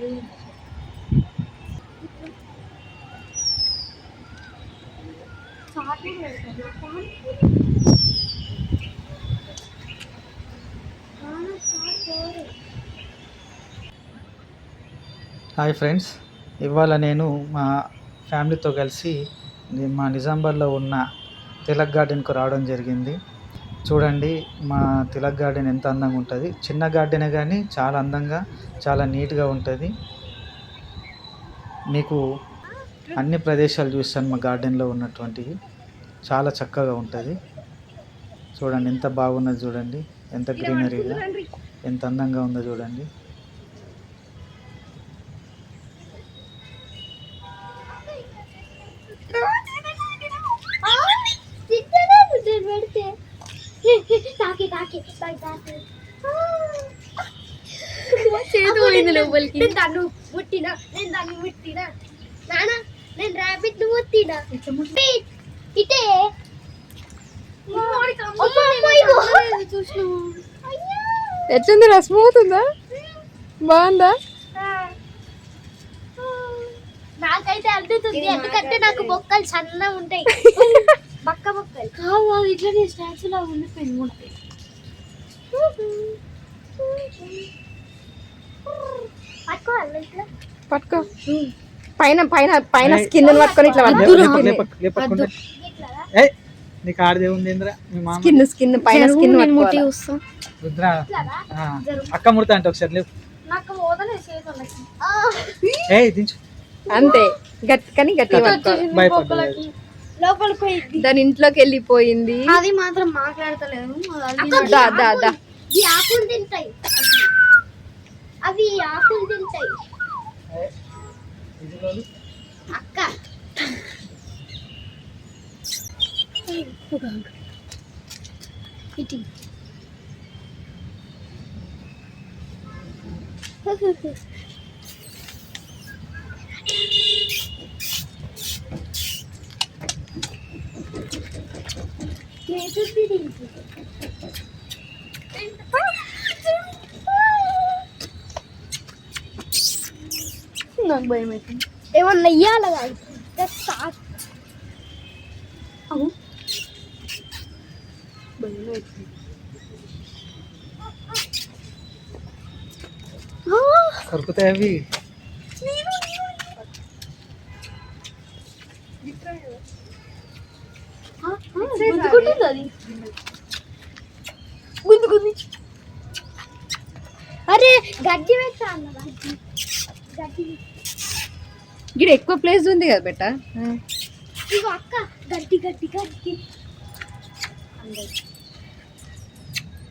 Hi friends, ఇవాళ నేను మా ఫ్యామిలీతో కలిసి మా నిజామాబాద్లో ఉన్న తిలక్ గార్డెన్కు రావడం జరిగింది. చూడండి, మా తిలక్ గార్డెన్ ఎంత అందంగా ఉంటుంది. చిన్న గార్డెనే కానీ చాలా అందంగా, చాలా నీట్గా ఉంటుంది. మీకు అన్ని ప్రదేశాలు చూస్తాను. మా గార్డెన్లో ఉన్నటువంటివి చాలా చక్కగా ఉంటుంది. చూడండి ఎంత బాగున్నది, చూడండి ఎంత గ్రీనరీగా, ఎంత అందంగా ఉందో చూడండి. నేను ర్యాబిట్ ను ముట్టినా ఇటే ఎట్లుంది రా? స్మూత్ ఉందా? బాగుందా? నాకైతే అర్థవుతుంది, ఎందుకంటే నాకు బొక్కలు సన్నగా ఉంటాయి. బక్క బొక్కలు కావు, ఇట్లా స్టాచ్యూ లాగా ఉండిపోయింది. ముట్టి పట్టుకో. పైన పైన పైన స్కిన్ పట్టుకొని ఇట్లా స్కిన్ స్కిన్ పైన స్కిన్ అక్క ముడతా అంటే ఒకసారి లేవు. అంతే కానీ గట్టిగా దాని ఇంట్లోకి వెళ్ళిపోయింది. అది మాత్రం మాట్లాడతలేదు. ఆకులు తింటాయి, అవి ఆకులు తింటాయి. అక్క ఇటీ నాకు భయం అవుతుంది. ఏమన్నా ఇయ్యాల కొరుకుతాయి అవి. అరే గడ్డి పెట్టా అన్న, గడ్డి ఇక్కడ ఎక్కువ ప్లేస్ ఉంది కదా బెట్ట. ఇగో అక్క గడ్డి గడ్డి గడ్డి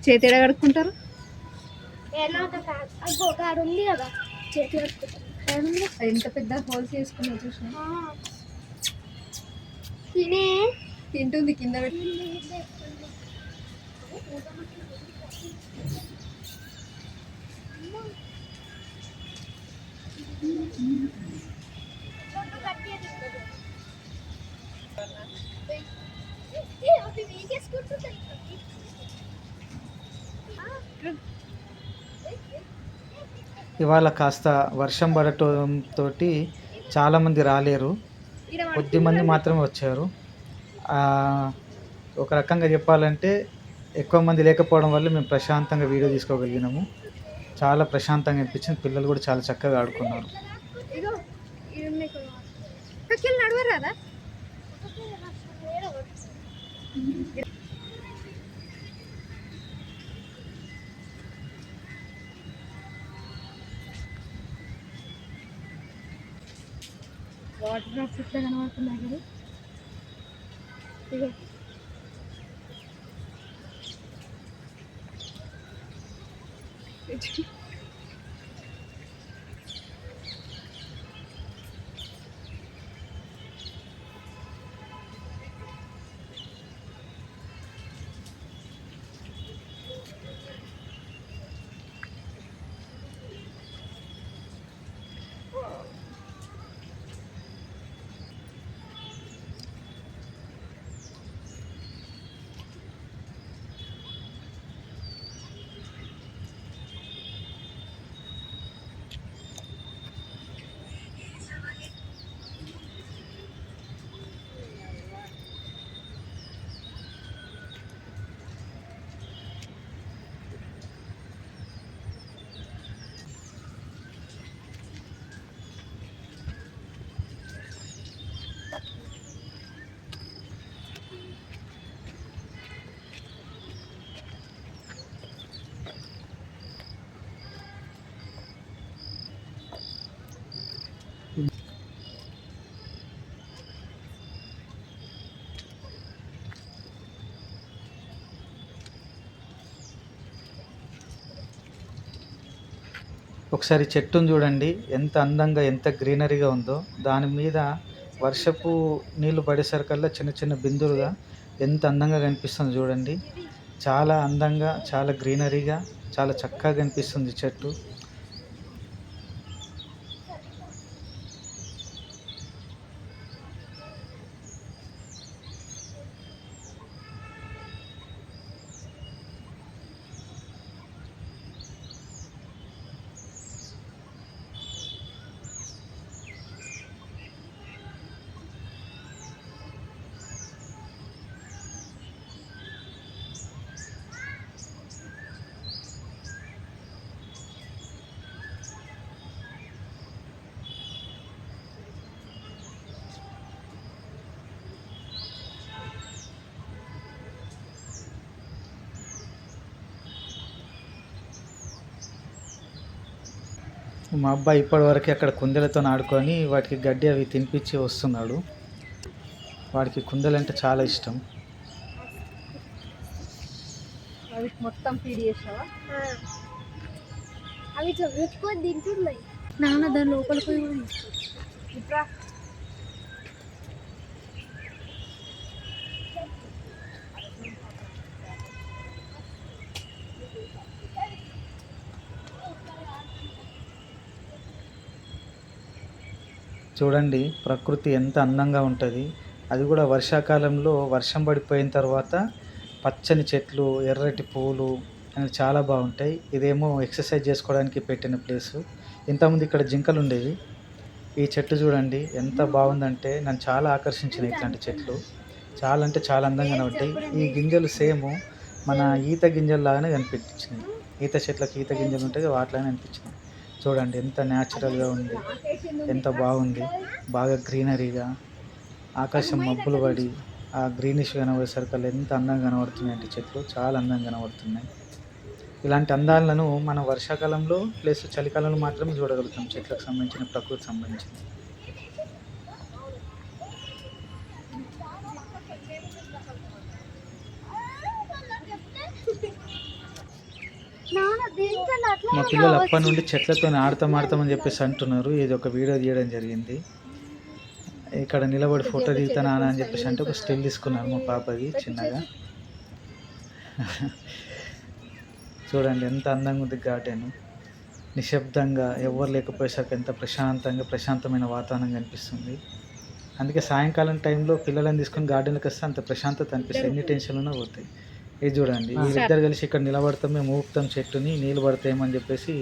చేతి ఎడ కడుక్కుంటారు? ఉంది కదా చేతి కడుక్కుంటారు. ఎంత పెద్ద హోల్స్ వేసుకున్నా చూసినా. తింటుంది కింద పెట్టి. ఇవాళ కాస్త వర్షం పడటంతో చాలామంది రాలేరు, కొద్ది మంది మాత్రమే వచ్చారు. ఒక రకంగా చెప్పాలంటే ఎక్కువ మంది లేకపోవడం వల్ల మేము ప్రశాంతంగా వీడియో తీసుకోగలిగినాము. చాలా ప్రశాంతంగా అనిపించింది. పిల్లలు కూడా చాలా చక్కగా ఆడుకున్నారు. వాటర్ డ్రాప్స్ ఇట్లా కనబడుతున్నాయి కదా. ఇగో ఒకసారి చెట్టును చూడండి ఎంత అందంగా ఎంత గ్రీనరీగా ఉందో. దాని మీద వర్షపు నీళ్లు పడేసరికల్లా చిన్న చిన్న బిందువులుగా ఎంత అందంగా కనిపిస్తుందో చూడండి. చాలా అందంగా చాలా గ్రీనరీగా చాలా చక్కగా కనిపిస్తుంది చెట్టు. మా అబ్బాయి ఇప్పటివరకు అక్కడ కుందేలతో ఆడుకొని వాటికి గడ్డి అవి తినిపించి వస్తున్నాడు. వాడికి కుందేలంటే చాలా ఇష్టం. అవి మొత్తం ఫీడ్ చేసావా? అవి ఇట్లా పెట్టుకొని తింటున్నాయి. నాన్న దాని లోపల పోయి ఇట్లా చూడండి ప్రకృతి ఎంత అందంగా ఉంటుంది. అది కూడా వర్షాకాలంలో వర్షం పడిపోయిన తర్వాత పచ్చని చెట్లు ఎర్రటి పూలు అనేవి చాలా బాగుంటాయి. ఇదేమో ఎక్సర్సైజ్ చేసుకోవడానికి పెట్టిన ప్లేసు. ఇంతకుముందు ఇక్కడ జింకలు ఉండేవి. ఈ చెట్టు చూడండి ఎంత బాగుందంటే నన్ను చాలా ఆకర్షించినాయి. ఇట్లాంటి చెట్లు చాలా అంటే చాలా అందంగా ఉంటాయి. ఈ గింజలు సేమ్ మన ఈత గింజలు లాగానే కనిపించినాయి. ఈత చెట్లకు ఈత గింజలు ఉంటాయి వాటిలానే అనిపించినాయి. చూడండి ఎంత న్యాచురల్గా ఉంది, ఎంత బాగుంది, బాగా గ్రీనరీగా. ఆకాశం మబ్బులు పడి ఆ గ్రీనిష్ కనబడేసరికి ఎంత అందంగా కనబడుతున్నాయి అంటే చెట్లు చాలా అందంగా కనబడుతున్నాయి. ఇలాంటి అందాలను మనం వర్షాకాలంలో ప్లస్ చలికాలంలో మాత్రమే చూడగలుగుతాం. చెట్లకు సంబంధించిన ప్రకృతికి సంబంధించిన. మా పిల్లలు అప్పటి నుండి చెట్లతో ఆడతామని చెప్పేసి అంటున్నారు. ఇది ఒక వీడియో తీయడం జరిగింది. ఇక్కడ నిలబడి ఫోటో దిగుతానా అని చెప్పేసి అంటే ఒక స్టిల్ తీసుకున్నాను మా పాపది చిన్నగా. చూడండి ఎంత అందంగా ఉంది గార్డెన్. నిశ్శబ్దంగా ఎవరు లేకపోయేసరికి ఎంత ప్రశాంతమైన వాతావరణం కనిపిస్తుంది. అందుకే సాయంకాలం టైంలో పిల్లలను తీసుకొని గార్డెన్కి వస్తే అంత ప్రశాంతత అనిపిస్తుంది. ఎన్ని టెన్షన్లు ఉన్నా పోతాయి. ఇది చూడండి వీళ్ళిద్దరు కలిసి ఇక్కడ నిలబడతాం, మేము ఊపుతాం చెట్టుని, నీళ్ళు పడతాయేమని చెప్పేసి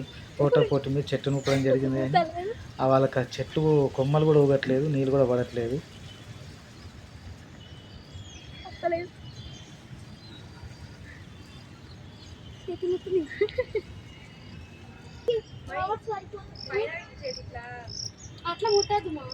పోటీ మీద చెట్టును ఊపడం జరిగింది. కానీ వాళ్ళకి ఆ చెట్టు కొమ్మలు కూడా ఊగట్లేదు, నీళ్ళు కూడా పడట్లేదు. అట్లా ముట్టదు మా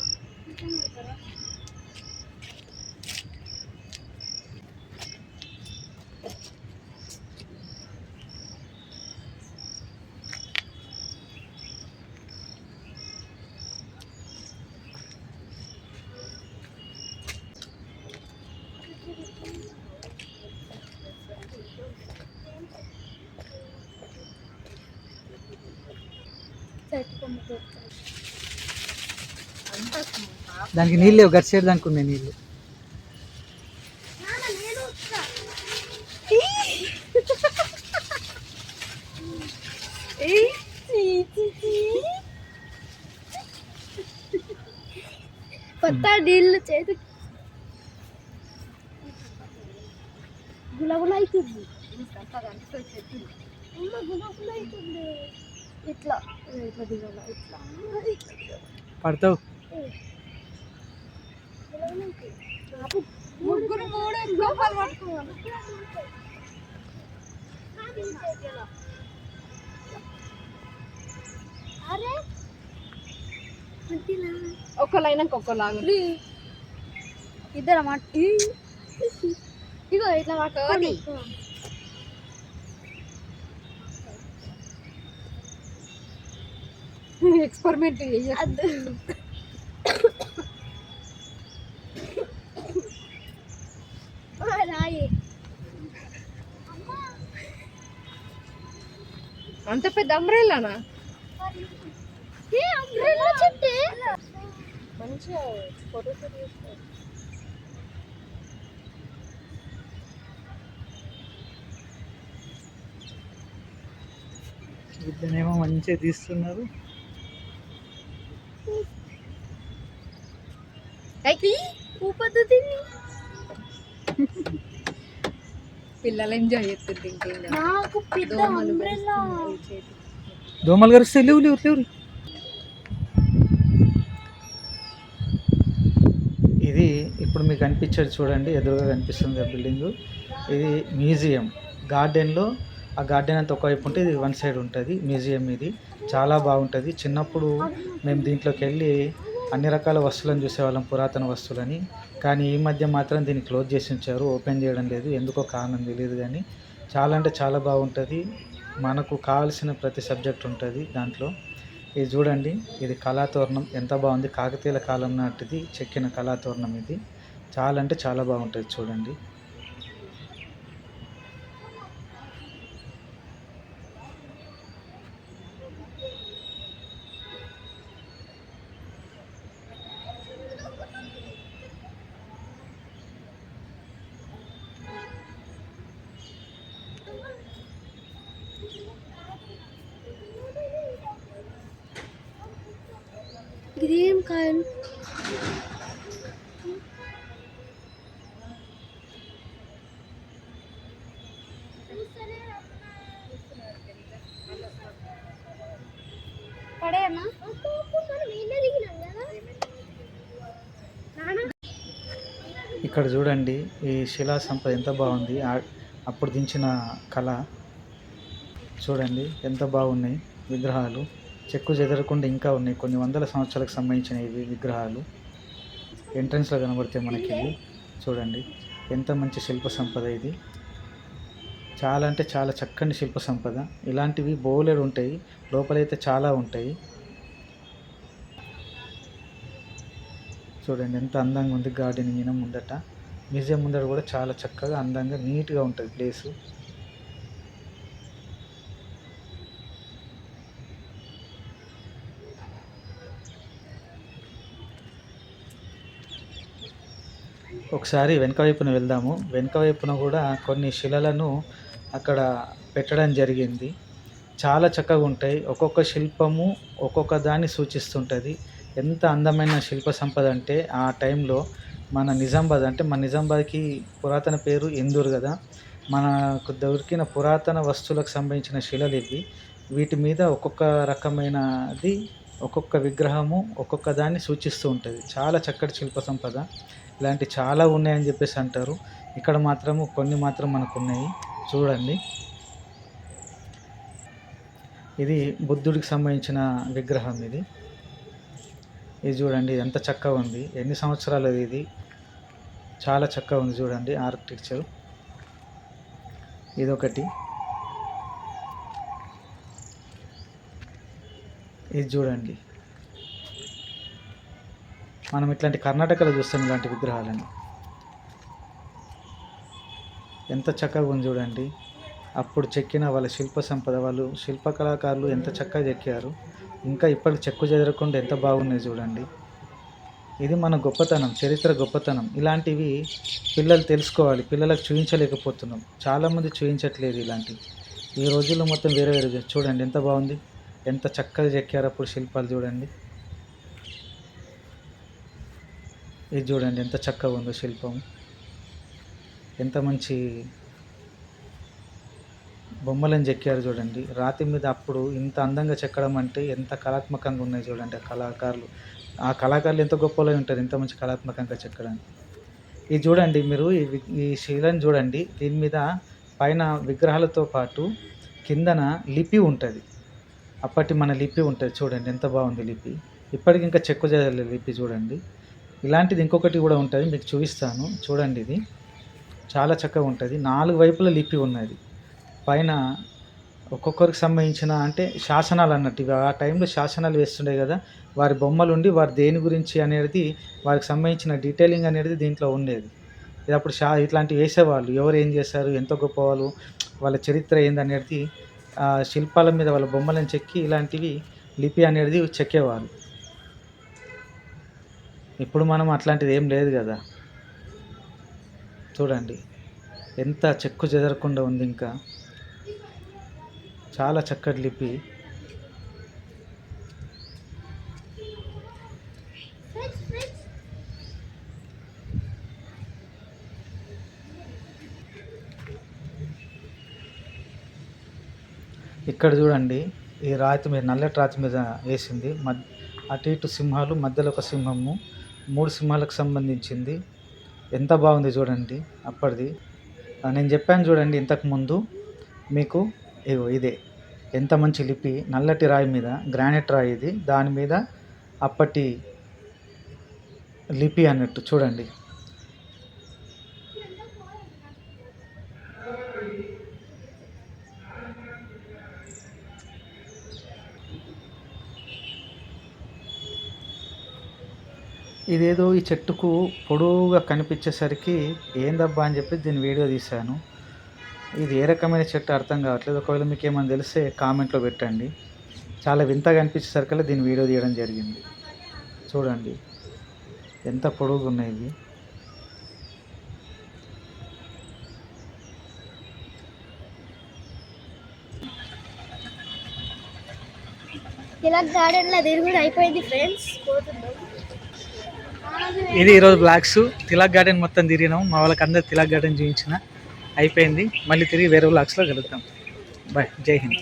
దానికి నీళ్ళు లేవు, గట్ సైడ్ దానికి ఉన్నాయి నీళ్ళు. కొత్త నీళ్ళు చేతి గులగుల అవుతుంది. గులగుల అవుతుంది. ఇట్లా ఇట్లా దిగాల ఇట్లా పడతావు. ముగ్గురు మూడు గోపాలు పట్టుకోవాలి. అరే ఒక్కలైనాక ఒక్కలాగా ఇద్దరు అన్నమాట. ఇగో ఇట్లా పట్టుకోవాలి. ఎక్స్పెరిమెంట్ రాయి అంత పెద్ద అంబ్రెల్లానా? మంచిగా ఫోటోస్ వీళ్ళనేమో మంచిగా తీస్తున్నారు. పిల్లలు ఎంజాయ్ చేస్తుంది ఇంకేం నాకు పెద్ద umbrella. దోమలు కరిస్తే లేవు లేవు లేవు. ఇది ఇప్పుడు మీకు కనిపించేది చూడండి, ఎదురుగా కనిపిస్తుంది ఆ బిల్డింగు. ఇది మ్యూజియం. గార్డెన్లో ఆ గార్డెన్ అంతా ఒకవైపు ఉంటే ఇది వన్ సైడ్ ఉంటుంది మ్యూజియం. ఇది చాలా బాగుంటుంది. చిన్నప్పుడు మేము దీంట్లోకి వెళ్ళి అన్ని రకాల వస్తువులను చూసేవాళ్ళం, పురాతన వస్తువులని. కానీ ఈ మధ్య మాత్రం దీన్ని క్లోజ్ చేసి ఉంచారు, ఓపెన్ చేయడం లేదు. ఎందుకో కారణం తెలియదు, కానీ చాలా అంటే చాలా బాగుంటుంది. మనకు కావాల్సిన ప్రతి సబ్జెక్ట్ ఉంటుంది దాంట్లో. ఇది చూడండి, ఇది కళాతోరణం ఎంత బాగుంది. కాకతీయుల కాలం నాటిది చెక్కిన కళాతోరణం ఇది. చాలా అంటే చాలా బాగుంటుంది చూడండి. ఇదేం కాయలు? పడేయన్నా? ఇక్కడ చూడండి, ఈ శిలా సంపద ఎంత బాగుంది. అప్పుడు దించిన కళ చూడండి ఎంత బాగున్నాయి. విగ్రహాలు చెక్కు చెదరకుండా ఇంకా ఉన్నాయి. కొన్ని వందల సంవత్సరాలకు సంబంధించిన ఇవి విగ్రహాలు ఎంట్రన్స్లో కనబడితే మనకి ఇవి చూడండి ఎంత మంచి శిల్ప సంపద ఇది. చాలా అంటే చాలా చక్కని శిల్ప సంపద. ఇలాంటివి బోలెడు ఉంటాయి, లోపలైతే చాలా ఉంటాయి. చూడండి ఎంత అందంగా ఉంది గార్డెన్ మీద ముందట. మ్యూజియం ముందట కూడా చాలా చక్కగా అందంగా నీట్గా ఉంటుంది ప్లేసు. ఒకసారి వెనక వైపున వెళ్దాము. వెనక వైపున కూడా కొన్ని శిలలను అక్కడ పెట్టడం జరిగింది. చాలా చక్కగా ఉంటాయి. ఒక్కొక్క శిల్పము ఒక్కొక్క దాన్ని సూచిస్తుంటుంది. ఎంత అందమైన శిల్ప సంపద అంటే ఆ టైంలో మన నిజామాబాద్, అంటే మన నిజామాబాద్కి పురాతన పేరు ఇందూరు కదా, మనకు దొరికిన పురాతన వస్తువులకు సంబంధించిన శిలలు ఇవి. వీటి మీద ఒక్కొక్క రకమైనది, ఒక్కొక్క విగ్రహము ఒక్కొక్క దాన్ని సూచిస్తూ ఉంటుంది. చాలా చక్కటి శిల్ప సంపద. ఇలాంటి చాలా ఉన్నాయని చెప్పేసి అంటారు. ఇక్కడ మాత్రము కొన్ని మాత్రం మనకు ఉన్నాయి చూడండి. ఇది బుద్ధుడికి సంబంధించిన విగ్రహం. ఇది చూడండి ఎంత చక్కగా ఉంది. ఎన్ని సంవత్సరాలు ఇది, చాలా చక్కగా ఉంది చూడండి ఆర్కిటెక్చర్. ఇదొకటి. ఇది చూడండి, మనం ఇట్లాంటి కర్ణాటకలో చూస్తాం ఇలాంటి విగ్రహాలను. ఎంత చక్కగా ఉంది చూడండి. అప్పుడు చెక్కిన వాళ్ళ శిల్ప సంపద, వాళ్ళు శిల్ప కళాకారులు ఎంత చక్కగా చెక్కారు. ఇంకా ఇప్పటికి చెక్కు చెదరకుండా ఎంత బాగున్నాయి చూడండి. ఇది మన గొప్పతనం, చరిత్ర గొప్పతనం. ఇలాంటివి పిల్లలు తెలుసుకోవాలి. పిల్లలకు చూపించలేకపోతున్నాం, చాలామంది చూపించట్లేదు ఇలాంటివి. ఈ రోజుల్లో మొత్తం వేరే వేరే. చూడండి ఎంత బాగుంది, ఎంత చక్కగా చెక్కారు అప్పుడు శిల్పాలు చూడండి. ఇది చూడండి ఎంత చక్కగా ఉందో శిల్పం. ఎంత మంచి బొమ్మలను చెక్కారు చూడండి. రాతి మీద అప్పుడు ఇంత అందంగా చెక్కడం అంటే ఎంత కళాత్మకంగా ఉన్నాయి చూడండి. ఆ కళాకారులు ఎంత గొప్పలో ఉంటారు, ఎంత మంచి కళాత్మకంగా చెక్కడానికి. ఇది చూడండి మీరు, ఈ శిలను చూడండి. దీని మీద పైన విగ్రహాలతో పాటు కిందన లిపి ఉంటుంది. అప్పటి మన లిపి ఉంటుంది చూడండి ఎంత బాగుంది లిపి. ఇప్పటికి ఇంకా చెక్కు చేయలేదు లిపి చూడండి. ఇలాంటిది ఇంకొకటి కూడా ఉంటుంది, మీకు చూపిస్తాను చూడండి. ఇది చాలా చక్కగా ఉంటుంది. 4 వైపుల లిపి ఉన్నది. పైన ఒక్కొక్కరికి సంబంధించిన అంటే శాసనాలు అన్నట్టు. ఇవి ఆ టైంలో శాసనాలు వేస్తుండే కదా, వారి బొమ్మలు ఉండి వారి దేని గురించి అనేది వారికి సంబంధించిన డీటెయిలింగ్ అనేది దీంట్లో ఉండేది. ఇది అప్పుడు ఇట్లాంటివి వేసేవాళ్ళు, ఎవరు ఏం చేశారు, ఎంత గొప్పవాళ్ళు, వాళ్ళ చరిత్ర ఏందనేది శిల్పాల మీద వాళ్ళ బొమ్మలను చెక్కి ఇలాంటివి లిపి అనేది చెక్కేవాళ్ళు. ఇప్పుడు మనం అట్లాంటిది ఏం లేదు కదా. చూడండి ఎంత చెక్కు చెదరకుండా ఉంది. ఇంకా చాలా చక్కటి లిపి. ఇక్కడ చూడండి ఈ రాతి మీద, నల్లటి రాతి మీద వేసింది. అటు ఇటు సింహాలు, మధ్యలో ఒక సింహము, 3 సింహాలకు సంబంధించింది. ఎంత బాగుంది చూడండి అప్పటిది. నేను చెప్పాను చూడండి ఇంతకుముందు మీకు, ఇదే ఎంత మంచి లిపి. నల్లటి రాయి మీద, గ్రానైట్ రాయి ఇది, దాని మీద అప్పటి లిపి అన్నట్టు చూడండి. ఇదేదో ఈ చెట్టుకు పొడవుగా కనిపించేసరికి ఏందబ్బా అని చెప్పి దీన్ని వీడియో తీశాను. ఇది ఏ రకమైన చెట్టు అర్థం కావట్లేదు. ఒకవేళ మీకు ఏమైనా తెలిస్తే కామెంట్లో పెట్టండి. చాలా వింతగా అనిపించేసరికి దీన్ని వీడియో తీయడం జరిగింది. చూడండి ఎంత పొడవుగా ఉన్నాయి ఇవి. తిలక్ గార్డెన్ లో తిరుగుడు అయిపోయింది ఫ్రెండ్స్, పోతున్నాం. ఇది ఈరోజు బ్లాగ్స్. తిలక్ గార్డెన్ మొత్తం తిరిగినాం. మా వాళ్ళకి అందరు తిలక్ గార్డెన్ చూపించిన అయిపోయింది. మళ్ళీ తిరిగి వేరే బ్లాగ్స్లో కలుద్దాం. బాయ్, జై హింద్.